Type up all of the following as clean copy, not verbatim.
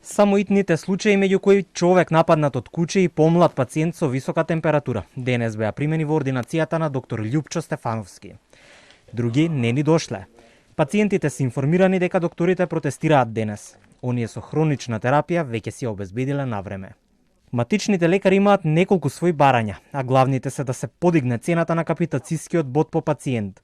Само итните случаи меѓу кои човек нападнат од куче и помлад пациент со висока температура денес беа примени во ординацијата на доктор Љупчо Стефановски. Други не ни дошле. Пациентите се информирани дека докторите протестираат денес. Оние со хронична терапија веќе си ја обезбедиле на време. Матичните лекари имаат неколку своји барања, а главните се да се подигне цената на капитацискиот бод по пациент.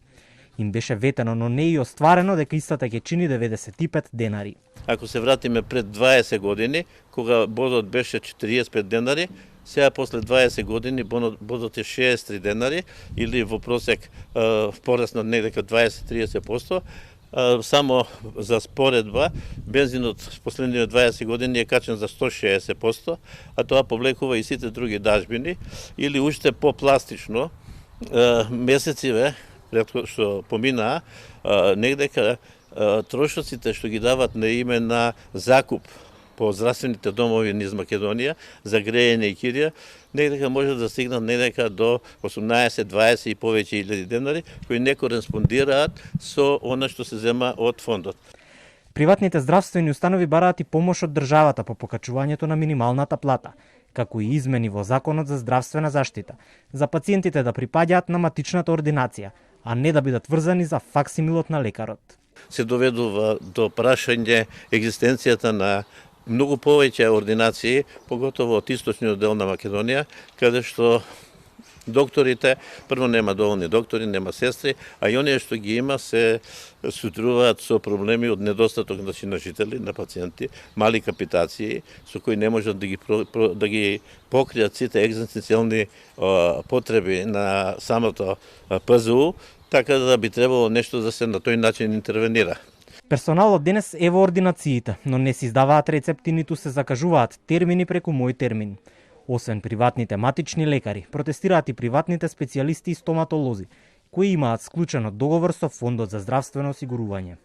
Им беше ветено, но не и остварено дека истата ќе чини 95 денари. Ако се вратиме пред 20 години, кога бодот беше 45 денари, сега после 20 години бодот е 63 денари или во просек пораснат негде 20-30%. Само за споредба, бензинот в последните 20 години е качен за 160%, а тоа повлекува и сите други дажбини, или уште по-пластично, месециве пред што поминаа, негдека трошоците што ги дават на име на закуп по здравствените домови низ Македонија за грејење и кирија, негдека може да стигнат негдека до 18, 20 и повеќе илјади денари, кои не кореспондираат со она што се зема од фондот. Приватните здравствени установи бараат и помош од државата по покачувањето на минималната плата, како и измени во Законот за здравствена заштита, за пациентите да припаѓаат на матичната ординација, а не да бидат врзани за факсимилот на лекарот. Се доведува до прашање екзистенцијата на многу повеќе ординации, поготово од источниот дел на Македонија, каде што докторите, прво нема доволни доктори, нема сестри, а и оние што ги има се сутруваат со проблеми од недостаток на жители, на пациенти, мали капитации, со кои не можат да ги покријат сите екзистенцијални потреби на самото ПЗУ, така да би требало нешто да се на тој начин интервенира. Персоналот денес е во ординациите, но не се издаваат рецепти ниту се закажуваат термини преку Мој термин. Освен приватните матични лекари, протестираат и приватните специјалисти и стоматолози, кои имаат склучено договор со Фондот за здравствено осигурување.